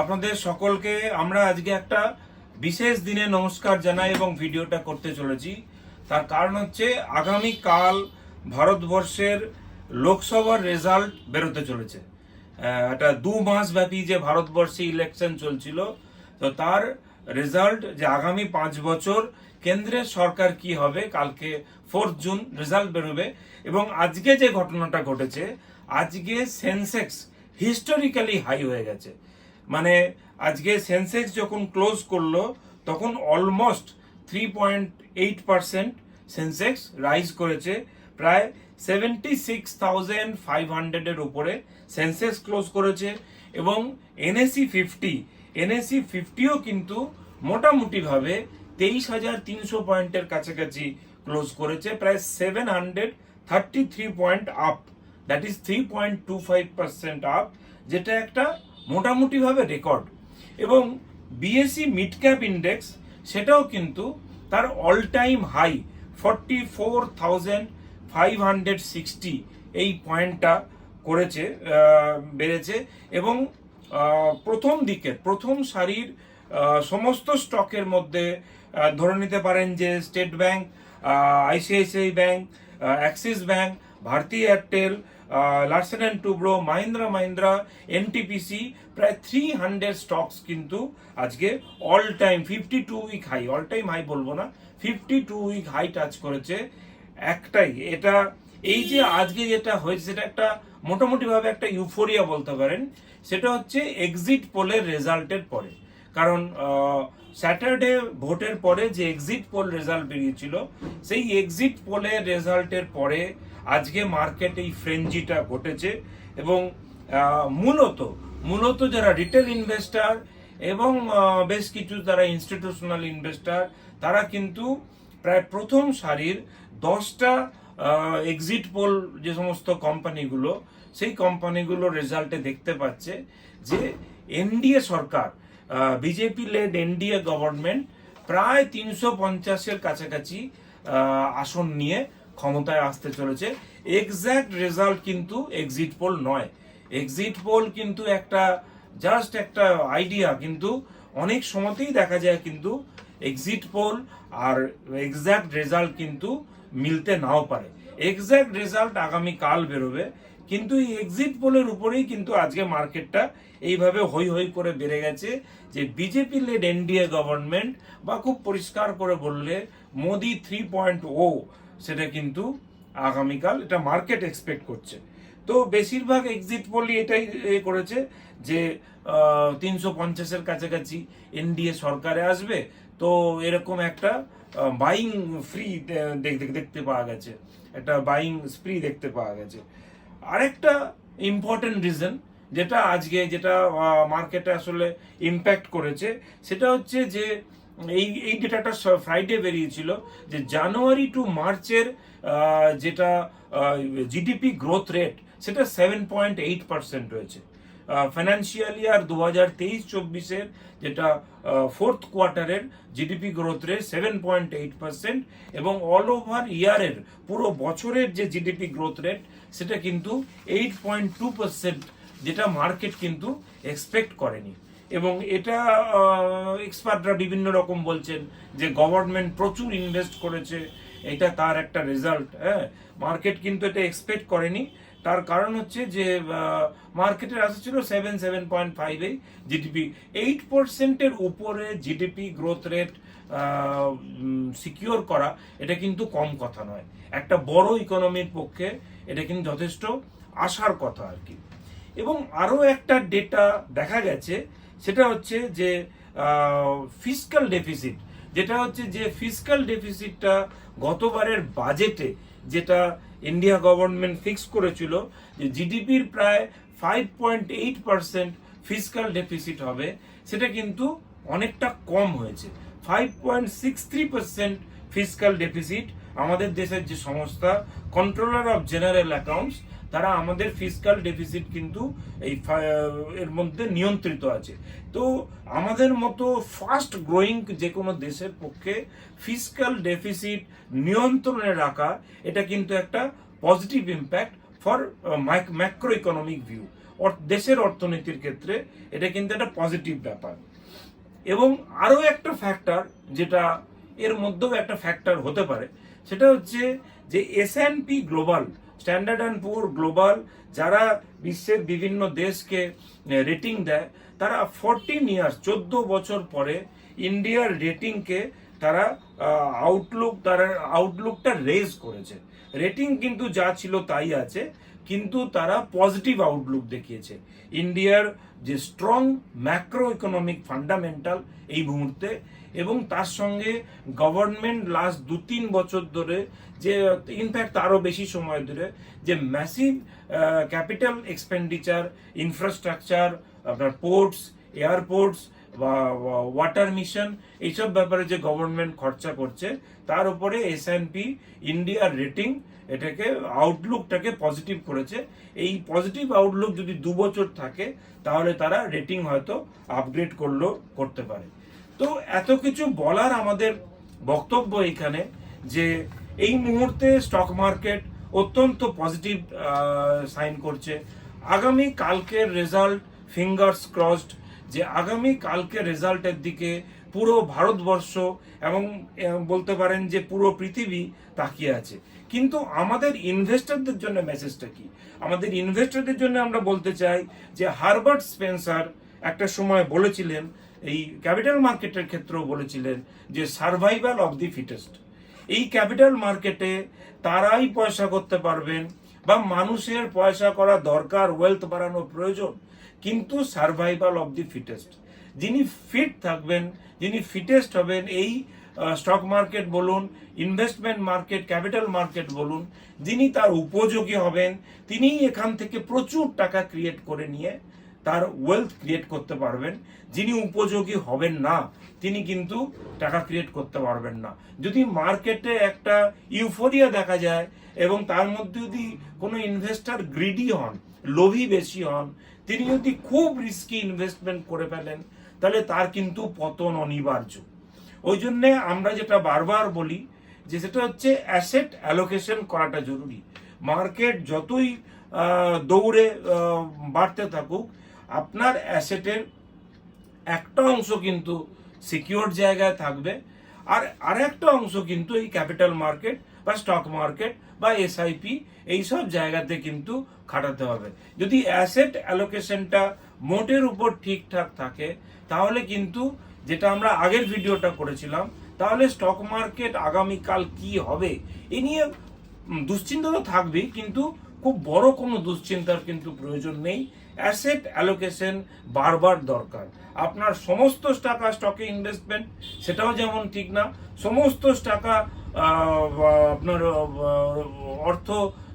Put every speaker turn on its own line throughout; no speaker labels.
আপনাদের সকলকে আমরা আজকে একটা বিশেষ দিনে নমস্কার জানাই এবং ভিডিওটা করতে চলেছি। তার কারণ হচ্ছে আগামী কাল ভারতবর্ষের লোকসভার রেজাল্ট বেরোতে চলেছে। একটা 2 মাস ব্যাপী যে ভারতবর্ষে ইলেকশন চলছিল, তো তার রেজাল্ট যে আগামী 5 বছর কেন্দ্রের সরকার কি হবে, কালকে 4 জুন রেজাল্ট বেরোবে। এবং আজকে যে ঘটনাটা ঘটেছে, আজকে সেন্সেক্স হিস্টোরিক্যালি হাই হয়ে গেছে। মানে আজকে সেন্সেক্স যখন ক্লোজ করলো তখন অলমোস্ট 3.8% সেন্সেক্স রাইজ করেছে। প্রায় 76,500 এর উপরে সেন্সেক্স ক্লোজ করেছে। এবং এনএসি 50ও কিন্তু মোটামুটিভাবে 23,300 পয়েন্টের কাছাকাছি ক্লোজ করেছে, প্রায় 733 point up, that is 3.25% up, যেটা একটা মোটামুটিভাবে রেকর্ড। এবং বিএসসি মিড ক্যাপ ইন্ডেক্স সেটাও কিন্তু তার অল টাইম হাই 44,560 এই পয়েন্টটা করেছে, বেড়েছে। এবং প্রথম সারির সমস্ত স্টকের মধ্যে ধরে নিতে পারেন যে State Bank, ICICI Bank, Axis Bank, Bharti Airtel, Larsen and Toubro, Mahindra, NTPC, প্রায় 300 স্টকস কিন্তু আজকে all time 52 week high, all time high বলবো না, 52 উইক হাই টাচ করেছে। একটাই এটা, এই যে আজকে যেটা হয়েছে সেটা একটা মোটামুটি ভাবে একটা ইউফোরিয়া বলতে পারেন। সেটা হচ্ছে এক্সিট পোলের রেজাল্টের পরে। কারণ স্যাটারডে ভোটের পরে যে এক্সিট পোল রেজাল্ট বেরিয়েছিল, সেই এক্সিট পোলের রেজাল্টের পরে আজকে মার্কেটে এই ফ্রেঞ্জিটা ঘটেছে। এবং মূলত যারা রিটেল ইনভেস্টার এবং বেশ কিছু যারা ইনস্টিটিউশনাল ইনভেস্টার, তারা কিন্তু প্রায় প্রথম সারির 10টা এক্সিট পোল যে সমস্ত কোম্পানিগুলো, সেই কোম্পানিগুলো রেজাল্টে দেখতে পাচ্ছে যে এনডিএ সরকার, বিজেপি লেড এনডিএ গভর্নমেন্ট প্রায় 350-এর কাছাকাছি আসন নিয়ে ক্ষমতায় আসতে চলেছে। এক্সাক্ট রেজাল্ট কিন্তু এক্সিট পোল নয়, এক্সিট পোল কিন্তু জাস্ট একটা আইডিয়া। কিন্তু অনেক সময়তেই দেখা যায় কিন্তু এক্সিট পোল আর এক্সাক্ট রেজাল্ট কিন্তু মিলতে নাও পারে। এক্সাক্ট রেজাল্ট আগামী কাল বেরোবে, কিন্তু এই এক্সিট পোলের উপরেই কিন্তু আজকে মার্কেটটা এইভাবে হই হই করে বেড়ে গেছে যে বিজেপি লেড এনডিএ গভর্নমেন্ট, বা খুব পরিষ্কার করে বললে মোদি 3.0, সেটা কিন্তু আগামীকাল এটা মার্কেট এক্সপেক্ট করছে। তো বেশিরভাগ এক্সিট পোলই এটাই করেছে যে 350-এর কাছাকাছি এনডিএ সরকারে আসবে। তো এরকম একটা বাইং ফ্রি দেখতে পাওয়া গেছে, একটা বাইং স্প্রি দেখতে পাওয়া গেছে। আরেকটা ইম্পর্টেন্ট রিজন যেটা মার্কেটে আসলে ইম্প্যাক্ট করেছে, সেটা হচ্ছে যে এই ডেটাটা ফ্রাইডে বেরিয়েছিল যে জানুয়ারি টু মার্চের যেটা জিডিপি গ্রোথ রেট, সেটা 7.8% রয়েছে। ফাইন্যান্সিয়াল ইয়ার 2023-24-এর যেটা ফোর্থ কোয়ার্টারের জিডিপি গ্রোথ রেট 7.8%, এবং অল ওভার ইয়ারের পুরো বছরের যে জিডিপি গ্রোথ রেট সেটা কিন্তু 8.2%, যেটা মার্কেট কিন্তু এক্সপেক্ট করেনি। এবং এটা এক্সপার্টরা বিভিন্ন রকম বলছেন যে গভর্নমেন্ট প্রচুর ইনভেস্ট করেছে, এটা তার একটা রেজাল্ট। মার্কেট কিন্তু এটা এক্সপেক্ট করেনি। তার কারণ হচ্ছে যে মার্কেটের আশা ছিল 7.5 জিডিপি, 8%-এর উপরে জিডিপি গ্রোথ রেট সিকিউর করা, এটা কিন্তু কম কথা নয়। একটা বড় ইকোনমির পক্ষে এটা কিন্তু যথেষ্ট আশার কথা আর কি। এবং আরো একটা ডেটা দেখা গেছে, সেটা হচ্ছে যে ফিসক্যাল ডেফিসিট, যেটা হচ্ছে যে ফিসক্যাল ডেফিসিটটা গতবারের বাজেটে যেটা ইন্ডিয়া গভর্নমেন্ট ফিক্স করেছিল যে জিডিপির প্রায় 5.8% ফিসক্যাল ডেফিসিট হবে, সেটা কিন্তু অনেকটা কম হয়েছে। 5.63% ফিসক্যাল ডেফিসিট আমাদের দেশের যে সংস্থা কন্ট্রোলার অফ জেনারেল অ্যাকাউন্টস, তারা আমাদের ফিসক্যাল ডেফিসিট কিন্তু এর মধ্যে নিয়ন্ত্রিত আছে। তো আমাদের মতো ফাস্ট গ্রোয়িং যে কোনো দেশের পক্ষে ফিসক্যাল ডেফিসিট নিয়ন্ত্রণে রাখা, এটা কিন্তু একটা positive impact for macro economic view. দেশের অর্থনীতির ক্ষেত্রে এটা কিন্তু একটা পজিটিভ ব্যাপার। এবং আরও একটা ফ্যাক্টর, যেটা এর মধ্যেও একটা ফ্যাক্টর হতে পারে, সেটা হচ্ছে যে S&P গ্লোবাল, স্ট্যান্ডার্ড অ্যান্ড পুর গ্লোবাল, যারা বিশ্বের বিভিন্ন দেশকে রেটিং দেয়, তারা 14 ইয়ার্স 14 বছর পরে ইন্ডিয়ার রেটিংকে তারা আউটলুকটা রেজ করেছে। রেটিং কিন্তু যা ছিল তাই আছে, কিন্তু তারা পজিটিভ আউটলুক দেখিয়েছে ইন্ডিয়ার যে স্ট্রং ম্যাক্রো ইকোনমিক ফান্ডামেন্টাল এই মুহূর্তে, এবং তার সঙ্গে গভর্নমেন্ট লাস্ট 2-3 বছর ধরে যে, ইনফ্যাক্ট আরও বেশি সময় ধরে, যে ম্যাসিভ ক্যাপিটাল এক্সপেন্ডিচার, ইনফ্রাস্ট্রাকচার, আপনার পোর্টস, এয়ারপোর্টস বা ওয়াটার মিশন, এইসব ব্যাপারে যে গভর্নমেন্ট খরচা করছে, তার উপরে S&P ইন্ডিয়ার রেটিং এটাকে আউটলুকটাকে পজিটিভ করেছে। এই পজিটিভ আউটলুক যদি 2 বছর থাকে, তাহলে তারা রেটিং হয়তো আপগ্রেড করতে পারে। তো এত কিছু বলার আমাদের বক্তব্য এখানে, যে এই মুহূর্তে স্টক মার্কেট অত্যন্ত পজিটিভ সাইন করছে। আগামী কালকের রেজাল্ট, ফিঙ্গার্স ক্রসড, যে আগামী কালকের রেজাল্টের দিকে পুরো ভারতবর্ষ এবং বলতে পারেন যে পুরো পৃথিবী তাকিয়ে আছে। কিন্তু আমাদের ইনভেস্টরদের জন্য মেসেজটা কি? আমাদের ইনভেস্টরদের জন্য আমরা বলতে চাই যে হারবার্ট স্পেন্সার একটা সময় বলেছিলেন, এই ক্যাপিটাল মার্কেটের ক্ষেত্রেও বলেছিলেন, যে সার্ভাইভাল অফ দি ফিটেস্ট। এই ক্যাপিটাল মার্কেটে তারাই পয়সা করতে পারবেন, বা মানুষের পয়সা করা দরকার, ওয়েলথ বাড়ানো প্রয়োজন, কিন্তু সার্ভাইভাল অফ দি ফিটেস্ট। যিনি ফিট থাকবেন, যিনি ফিটেস্ট হবেন, এই স্টক মার্কেট বলুন, ইনভেস্টমেন্ট মার্কেট, ক্যাপিটাল মার্কেট বলুন, যিনি তার উপযোগী হবেন, তিনিই এখান থেকে প্রচুর টাকা ক্রিয়েট করে নিয়ে তার ওয়েলথ ক্রিয়েট করতে পারবেন। যিনি উপযোগী হবেন না, তিনি কিন্তু টাকা ক্রিয়েট করতে পারবেন না। যদি মার্কেটে একটা ইউফোরিয়া দেখা যায়, এবং তার মধ্যে যদি কোনো ইনভেস্টর গ্রিডি হন, লোভী বেশি হন, তিনি যদি খুব রিস্কি ইনভেস্টমেন্ট করে ফেলেন, তাহলে তার কিন্তু পতন অনিবার্য। ওই জন্যে আমরা যেটা বারবার বলি, যে সেটা হচ্ছে অ্যাসেট অ্যালোকেশন করাটা জরুরি। মার্কেট যতই দৌড়ে বাড়তে থাকুক, আপনার অ্যাসেটের একটা অংশ কিন্তু সিকিউর জায়গায় থাকবে, আর আরেকটা অংশ কিন্তু এই ক্যাপিটাল মার্কেট বা স্টক মার্কেট বা SIP এইসব জায়গাতে কিন্তু খাটাতে হবে। যদি অ্যাসেট অ্যালোকেশনটা মোটের উপর ঠিকঠাক থাকে, তাহলে কিন্তু, যেটা আমরা আগের ভিডিওটা করেছিলাম, তাহলে স্টক মার্কেট আগামীকাল কি হবে এ নিয়ে দুশ্চিন্তা তো থাকবেই, কিন্তু খুব বড় কোনো দুশ্চিন্তার কিন্তু প্রয়োজন নেই। অ্যাসেট অ্যালোকেশন বারবার দরকার। আপনার সমস্ত টাকা স্টকে ইনভেস্টমেন্ট, সেটাও যেমন ঠিক না, সমস্ত টাকা আপনার অর্থ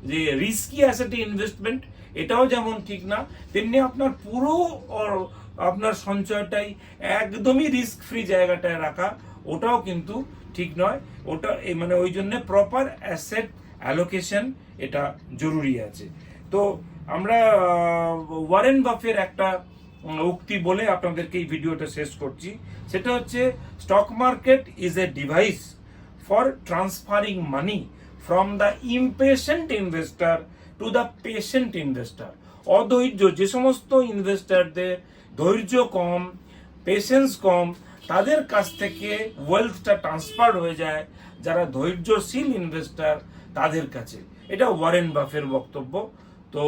যে রিস্কি অ্যাসেটে ইনভেস্টমেন্ট, এটাও যেমন ঠিক না, তেমনি আপনার পুরো আপনার সঞ্চয়টাই একদমই রিস্ক ফ্রি জায়গাটায় রাখা, ওটাও কিন্তু ঠিক নয়। ওটা মানে ওই জন্য প্রপার অ্যাসেট অ্যালোকেশন এটা জরুরি আছে। তো আমরা ওয়ারেন বাফের একটা উক্তি বলে আপনাদেরকে এই ভিডিওটা শেষ করছি। সেটা হচ্ছে, stock market is a device for transferring money from the impatient investor to the patient investor. অধৈর্য যে সমস্ত ইনভেস্টারদের ধৈর্য কম, পেশেন্স কম, তাদের কাছ থেকে ওয়েলথটা ট্রান্সফার হয়ে যায় যারা ধৈর্যশীল ইনভেস্টার তাদের কাছে। এটা ওয়ারেন বাফের বক্তব্য। তো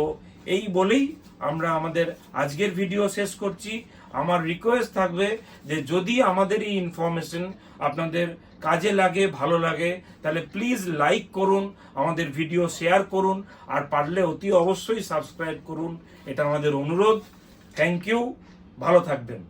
এই বলেই আমরা আমাদের আজকের ভিডিও শেষ করছি। আমার রিকোয়েস্ট থাকবে যে যদি আমাদের এই ইনফরমেশন আপনাদের কাজে লাগে, ভালো লাগে, তাহলে প্লিজ লাইক করুন, আমাদের ভিডিও শেয়ার করুন, আর পারলে অতি অবশ্যই সাবস্ক্রাইব করুন। এটা আমাদের অনুরোধ। থ্যাংক ইউ, ভালো থাকবেন।